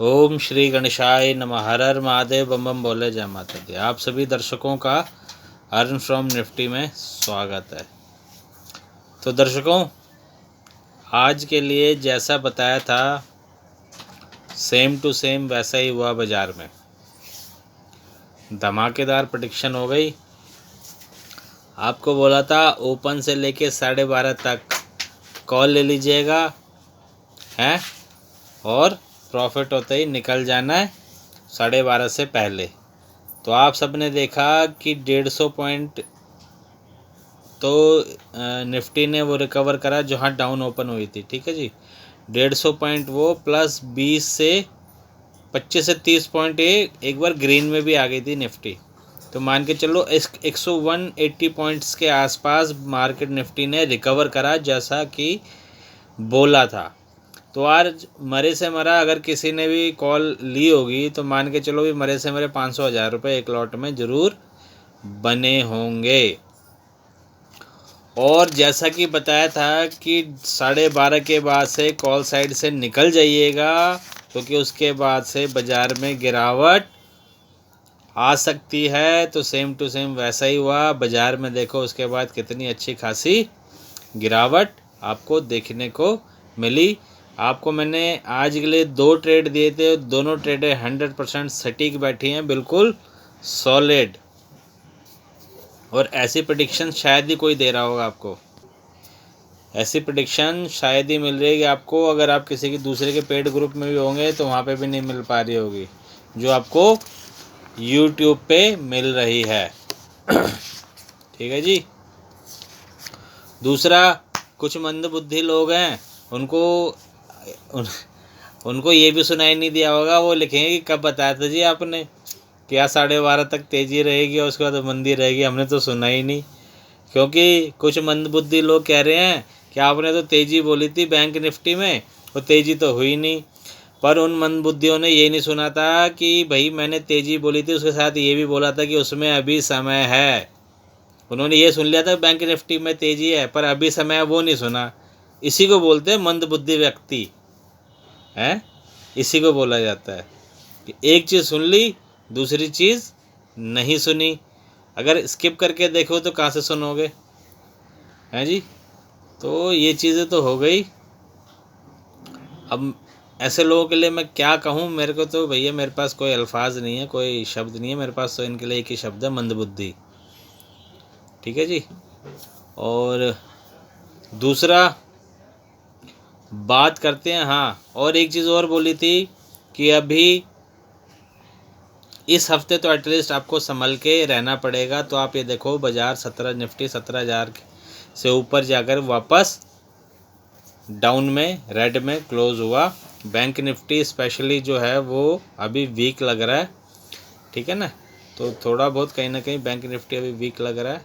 ओम श्री गणेशाय नमः। हर हर महादेव, बम बम बोले, जय माता दी। आप सभी दर्शकों का अर्न फ्रॉम निफ्टी में स्वागत है। तो दर्शकों, आज के लिए जैसा बताया था सेम टू सेम वैसा ही हुआ। बाजार में धमाकेदार प्रेडिक्शन हो गई। आपको बोला था ओपन से लेके 12:30 तक कॉल ले लीजिएगा हैं, और प्रॉफिट होते ही निकल जाना है 12:30 से पहले। तो आप सब ने देखा कि 150 पॉइंट तो निफ्टी ने वो रिकवर करा जहाँ डाउन ओपन हुई थी। ठीक है जी, 150 पॉइंट वो प्लस 20 से 25 से 30 पॉइंट एक बार ग्रीन में भी आ गई थी निफ्टी। तो मान के चलो 180 पॉइंट्स के आसपास मार्केट निफ्टी ने रिकवर करा जैसा कि बोला था। तो आज मरे से मरा अगर किसी ने भी कॉल ली होगी तो मान के चलो भी मरे से मरे 500-1000 रुपये एक लॉट में ज़रूर बने होंगे। और जैसा कि बताया था कि 12:30 के बाद से कॉल साइड से निकल जाइएगा, क्योंकि उसके बाद से बाज़ार में गिरावट आ सकती है। तो सेम टू सेम वैसा ही हुआ। बाज़ार में देखो उसके बाद कितनी अच्छी खासी गिरावट आपको देखने को मिली। आपको मैंने आज के लिए 2 ट्रेड दिए थे, दोनों ट्रेडें 100% सटीक बैठी हैं, बिल्कुल सॉलिड। और ऐसी प्रेडिक्शन शायद ही कोई दे रहा होगा आपको। ऐसी प्रेडिक्शन शायद ही मिल रही है आपको। अगर आप किसी के दूसरे के पेड ग्रुप में भी होंगे तो वहाँ पे भी नहीं मिल पा रही होगी जो आपको यूट्यूब पे मिल रही है। ठीक है जी। दूसरा, कुछ मंदबुद्धि लोग हैं, उनको ये भी सुनाई नहीं दिया होगा। वो लिखेंगे कि कब बताया था जी आपने कि आज 12:30 तक तेज़ी रहेगी और उसके बाद मंदी रहेगी, हमने तो सुना ही नहीं। क्योंकि कुछ मंदबुद्धि लोग कह रहे हैं कि आपने तो तेज़ी बोली थी बैंक निफ्टी में और तेज़ी तो हुई नहीं। पर उन मंदबुद्धियों ने ये नहीं सुना था कि भाई मैंने तेज़ी बोली थी, उसके साथ ये भी बोला था कि उसमें अभी समय है। उन्होंने ये सुन लिया था बैंक निफ्टी में तेज़ी है पर अभी समय है, वो नहीं सुना। इसी को बोलते हैं मंदबुद्धि व्यक्ति हैं। इसी को बोला जाता है कि एक चीज़ सुन ली, दूसरी चीज़ नहीं सुनी। अगर स्किप करके देखो तो कहाँ से सुनोगे, हैं जी। तो ये चीज़ें तो हो गई। अब ऐसे लोगों के लिए मैं क्या कहूँ, मेरे को तो भैया मेरे पास कोई अल्फाज नहीं है, कोई शब्द नहीं है मेरे पास। तो इनके लिए एक ही शब्द है, मंदबुद्धि। ठीक है जी। और दूसरा बात करते हैं, हाँ, और एक चीज़ और बोली थी कि अभी इस हफ्ते तो एटलीस्ट आपको संभल के रहना पड़ेगा। तो आप ये देखो बाज़ार निफ्टी 17,000 से ऊपर जाकर वापस डाउन में रेड में क्लोज हुआ। बैंक निफ्टी स्पेशली जो है वो अभी वीक लग रहा है। ठीक है ना। तो थोड़ा बहुत कहीं ना कहीं बैंक निफ्टी अभी वीक लग रहा है।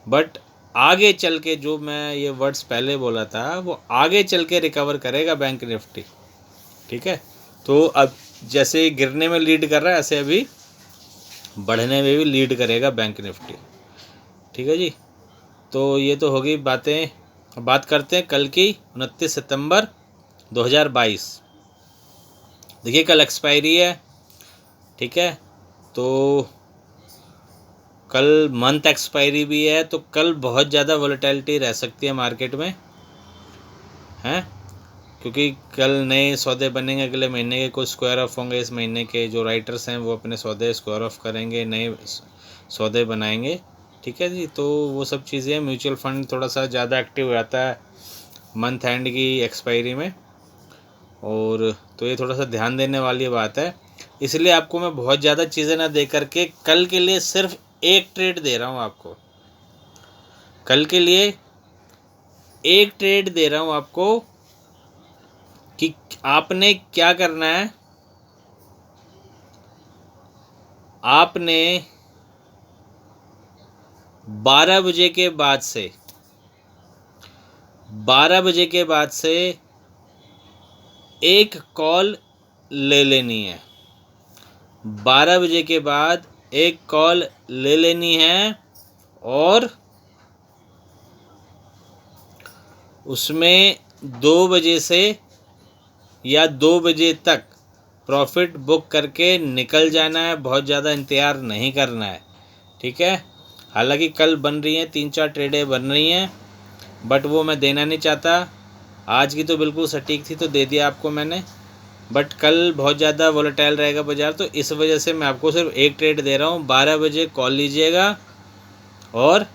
बट आगे चल के जो मैं ये वर्ड्स पहले बोला था वो आगे चल के रिकवर करेगा बैंक निफ्टी। ठीक है। तो अब जैसे गिरने में लीड कर रहा है ऐसे अभी बढ़ने में भी लीड करेगा बैंक निफ्टी। ठीक है जी। तो ये तो होगी बातें। बात करते हैं कल की, 29 सितंबर 2022। देखिए कल एक्सपायरी है। ठीक है। तो कल मंथ एक्सपायरी भी है, तो कल बहुत ज़्यादा वॉलेटिलिटी रह सकती है मार्केट में, हैं। क्योंकि कल नए सौदे बनेंगे अगले महीने के, कुछ स्क्वायर ऑफ होंगे इस महीने के। जो राइटर्स हैं वो अपने सौदे स्क्वायर ऑफ करेंगे, नए सौदे बनाएंगे। ठीक है जी। तो वो सब चीज़ें, म्यूचुअल फंड थोड़ा सा ज़्यादा एक्टिव हो जाता है मंथ एंड की एक्सपायरी में। और तो ये थोड़ा सा ध्यान देने वाली बात है। इसलिए आपको मैं बहुत ज़्यादा चीज़ें ना दे करके कल के लिए सिर्फ एक ट्रेड दे रहा हूँ आपको। कल के लिए एक ट्रेड दे रहा हूँ आपको कि आपने क्या करना है। आपने 12 बजे के बाद से 12 बजे के बाद से एक कॉल ले लेनी है। 12 बजे के बाद एक कॉल ले लेनी है और उसमें 2 बजे से या 2 बजे तक प्रॉफिट बुक करके निकल जाना है, बहुत ज़्यादा इंतज़ार नहीं करना है, ठीक है। हालांकि कल बन रही हैं 3-4 ट्रेडें बन रही हैं, बट वो मैं देना नहीं चाहता। आज की तो बिल्कुल सटीक थी तो दे दिया आपको मैंने, बट कल बहुत ज़्यादा वोलेटाइल रहेगा बाज़ार, तो इस वजह से मैं आपको सिर्फ एक ट्रेड दे रहा हूँ। 12 बजे कॉल लीजिएगा और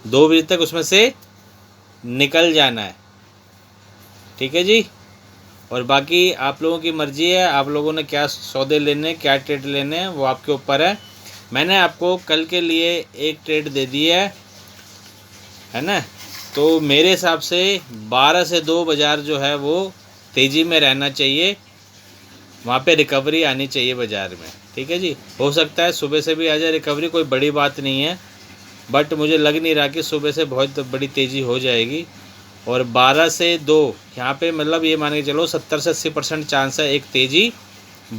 2 बजे तक उसमें से निकल जाना है, ठीक है जी। और बाकी आप लोगों की मर्ज़ी है, आप लोगों ने क्या सौदे लेने, क्या ट्रेड लेने हैं, वो आपके ऊपर है। मैंने आपको कल के लिए एक ट्रेड दे दी है ना। तो मेरे हिसाब से 12 से 2 बाज़ार जो है वो तेज़ी में रहना चाहिए, वहाँ पे रिकवरी आनी चाहिए बाज़ार में, ठीक है जी। हो सकता है सुबह से भी आ जाए रिकवरी, कोई बड़ी बात नहीं है, बट मुझे लग नहीं रहा कि सुबह से बहुत बड़ी तेज़ी हो जाएगी। और 12 से 2 यहाँ पे मतलब ये मान के चलो 70 से 80% चांस है एक तेज़ी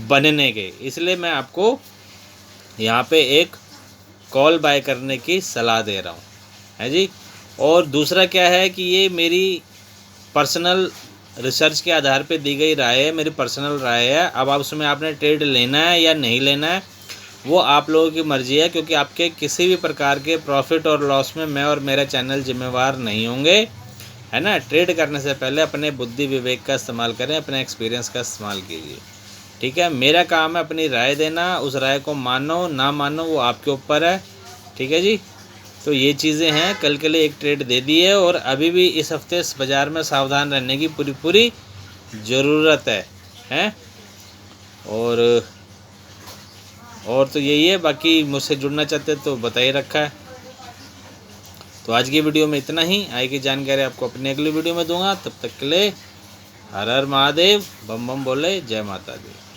बनने के, इसलिए मैं आपको यहाँ पे एक कॉल बाय करने की सलाह दे रहा हूँ, है जी। और दूसरा क्या है कि ये मेरी पर्सनल रिसर्च के आधार पे दी गई राय है, मेरी पर्सनल राय है। अब आप उसमें आपने ट्रेड लेना है या नहीं लेना है वो आप लोगों की मर्ज़ी है, क्योंकि आपके किसी भी प्रकार के प्रॉफिट और लॉस में मैं और मेरा चैनल जिम्मेवार नहीं होंगे, है ना। ट्रेड करने से पहले अपने बुद्धि विवेक का इस्तेमाल करें, अपने एक्सपीरियंस का इस्तेमाल कीजिए, ठीक है। मेरा काम है अपनी राय देना, उस राय को मानो ना मानो वो आपके ऊपर है, ठीक है जी। तो ये चीज़ें हैं, कल के लिए एक ट्रेड दे दी है और अभी भी इस हफ्ते इस बाज़ार में सावधान रहने की पूरी ज़रूरत है। और तो यही है, बाकी मुझसे जुड़ना चाहते तो बता ही रखा है। तो आज की वीडियो में इतना ही, आगे की जानकारी आपको अपनी अगली वीडियो में दूंगा। तब तक के लिए हर हर महादेव, बम बम बोले, जय माता दी।